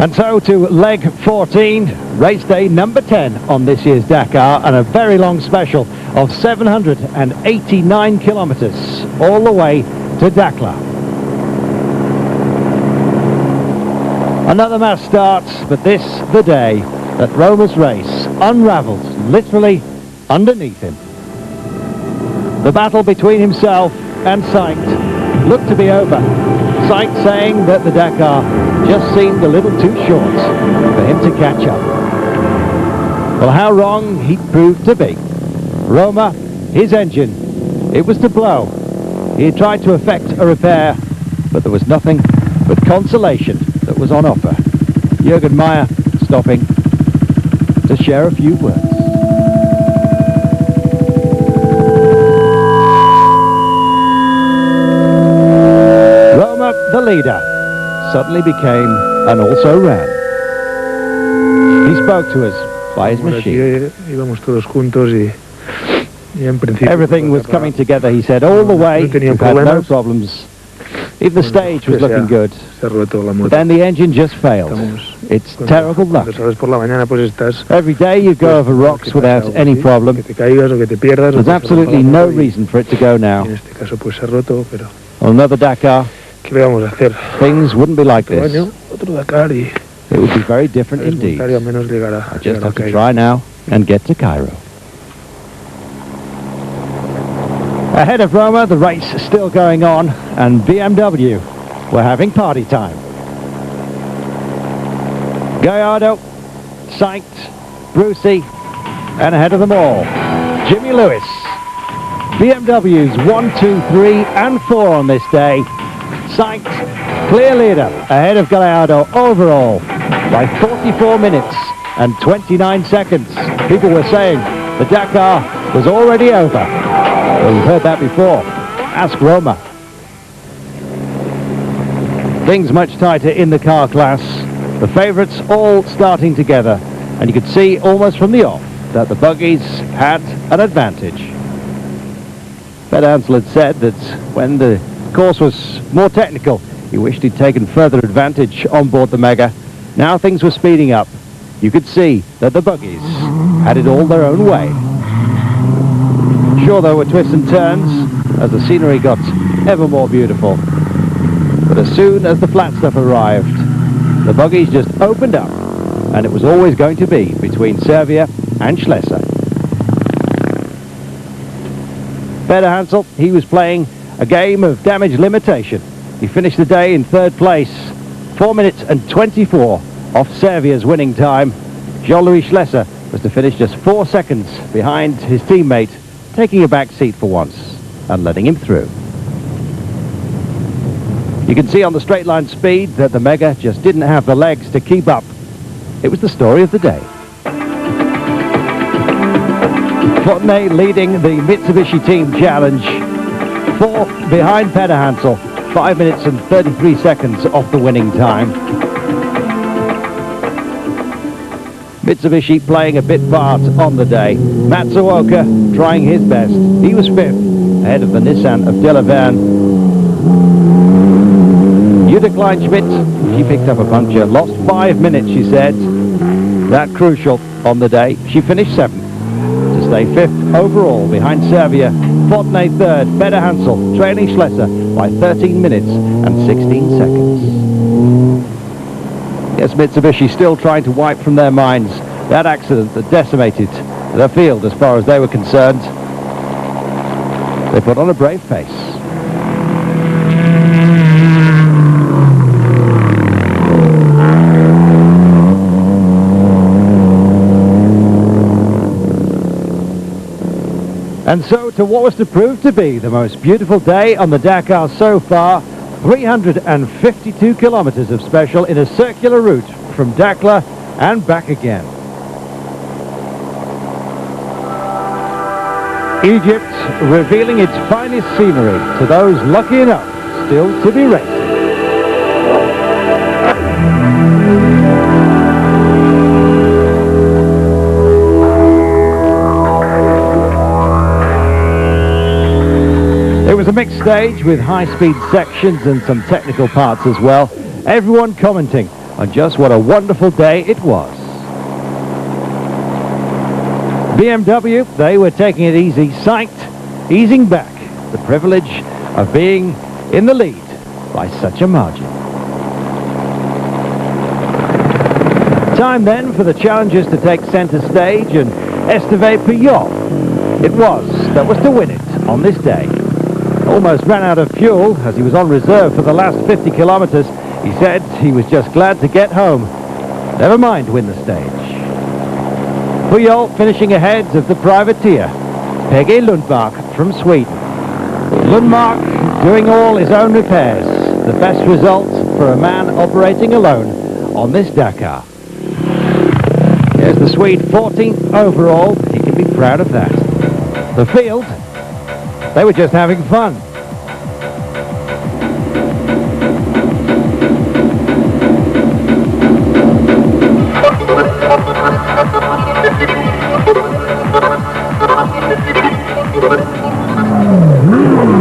And so to leg 14, race day number 10 on this year's Dakar, and a very long special of 789 kilometers all the way to Dakar. Another mass starts, but this the day that Roma's race unravels literally underneath him. The battle between himself and Sainz looked to be over. Sainz saying that the Dakar just seemed a little too short for him to catch up. Well, how wrong he proved to be. Roma, his engine, it was to blow. He had tried to effect a repair, but there was nothing but consolation that was on offer. Jürgen Meyer stopping to share a few words. Roma, the leader, suddenly became an also-ran. He spoke to us by his machine. Everything was coming together, he said, all the way. We had no problems. Even the stage was looking good. But then the engine just failed. It's terrible luck. Every day you go over rocks without any problem. There's absolutely no reason for it to go now. On another Dakar, things wouldn't be like this. It would be very different indeed. I just have to try now and get to Cairo. Ahead of Roma, the race is still going on, and BMW were having party time. Gallardo, Sainz, Brucey, and ahead of them all, Jimmy Lewis. BMW's 1, 2, 3 and 4 on this day. Sainz, clear leader, ahead of Gallardo overall by 44 minutes and 29 seconds. People were saying the Dakar was already over. Well, we've heard that before. Ask Roma. Things much tighter in the car class. The favourites all starting together, and you could see almost from the off that the buggies had an advantage. Hansel had said that when the course was more technical, he wished he'd taken further advantage on board the Mega. Now things were speeding up. You could see that the buggies had it all their own way. Sure, there were twists and turns as the scenery got ever more beautiful. But as soon as the flat stuff arrived, the buggies just opened up, and it was always going to be between Servia and Schlesser. Hansel, he was playing a game of damage limitation. He finished the day in third place, 4 minutes and 24 off Servia's winning time. Jean-Louis Schlesser was to finish just 4 seconds behind his teammate, taking a back seat for once and letting him through. You can see on the straight line speed that the Mega just didn't have the legs to keep up. It was the story of the day. Fontenay leading the Mitsubishi Team Challenge, 4th behind Hansel, 5 minutes and 33 seconds off the winning time. Mitsubishi playing a bit part on the day. Matsuoka trying his best. He was 5th, ahead of the Nissan of Delaverne. Jutta Kleinschmidt, she picked up a puncture, lost 5 minutes, she said. That crucial on the day. She finished 7th to stay 5th overall behind Servia. Fontenay 3rd, Hansel trailing Schlesser by 13 minutes and 16 seconds. Yes, Mitsubishi still trying to wipe from their minds that accident that decimated the field as far as they were concerned. They put on a brave face. And so to what was to prove to be the most beautiful day on the Dakar so far, 352 kilometers of special in a circular route from Dakar and back again. Egypt revealing its finest scenery to those lucky enough still to be racing. It was a mixed stage with high-speed sections and some technical parts as well. Everyone commenting on just what a wonderful day it was. BMW, they were taking it easy, psyched, easing back the privilege of being in the lead by such a margin. Time then for the challengers to take centre stage, and Esteve Puyol it was that was to win it on this day. Almost ran out of fuel as he was on reserve for the last 50 kilometres. He said he was just glad to get home. Never mind win the stage. Puyol finishing ahead of the privateer, P.G. Lundmark from Sweden. Lundmark doing all his own repairs. The best result for a man operating alone on this Dakar. Here's the Swede, 14th overall. He can be proud of that. The field, they were just having fun.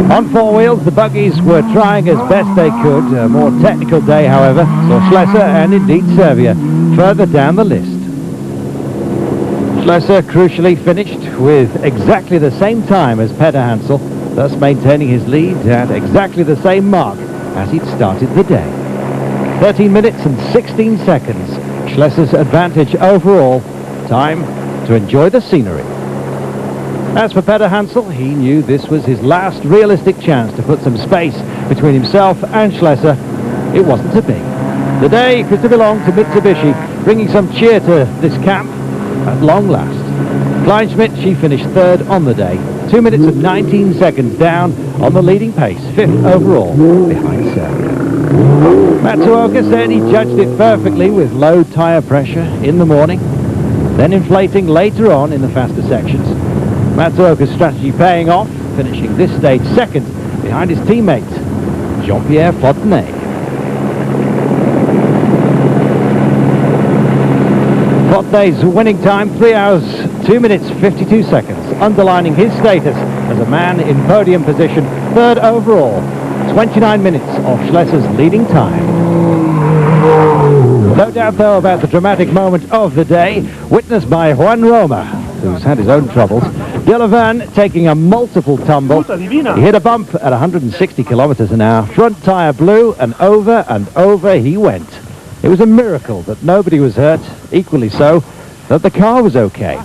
On four wheels, the buggies were trying as best they could. A more technical day, however, saw Schlesser and indeed Serbia further down the list. Schlesser crucially finished with exactly the same time as Peter Hansel, thus maintaining his lead at exactly the same mark as he'd started the day. 13 minutes and 16 seconds, Schlesser's advantage overall. Time to enjoy the scenery. As for Peter Hansel, he knew this was his last realistic chance to put some space between himself and Schlesser. It wasn't to be. The day was to belong to Mitsubishi, bringing some cheer to this camp at long last. Kleinschmidt, she finished third on the day, 2 minutes and 19 seconds down on the leading pace, fifth overall behind Serbia. Matsuoka said he judged it perfectly with low tyre pressure in the morning, then inflating later on in the faster sections. Matsuoka's strategy paying off, finishing this stage second behind his teammate, Jean-Pierre Fontenay. Fontenay's winning time, 3 hours, 2 minutes, 52 seconds, underlining his status as a man in podium position, third overall, 29 minutes of Schlesser's leading time. No doubt, though, about the dramatic moment of the day, witnessed by Juan Roma, who's had his own troubles. Delavan taking a multiple tumble. He hit a bump at 160 kilometers an hour. Front tire blew, and over he went. It was a miracle that nobody was hurt. Equally so, that the car was okay.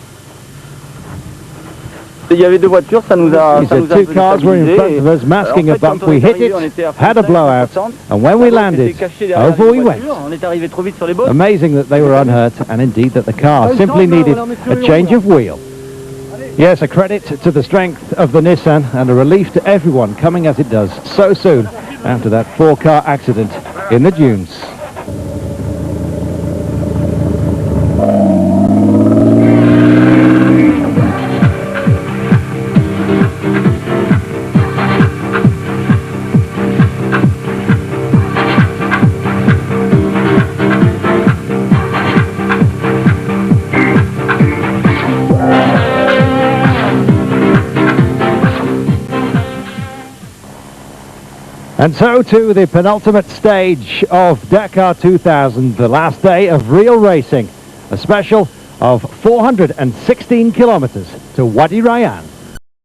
He said two cars were in front of us, masking a bump. We hit it, had a blowout, and when we landed, over we went. Amazing that they were unhurt, and indeed that the car simply needed a change of wheel. Yes, a credit to the strength of the Nissan, and a relief to everyone coming as it does so soon after that four-car accident in the dunes. And so to the penultimate stage of Dakar 2000, the last day of real racing, a special of 416 kilometers to Wadi Rayyan.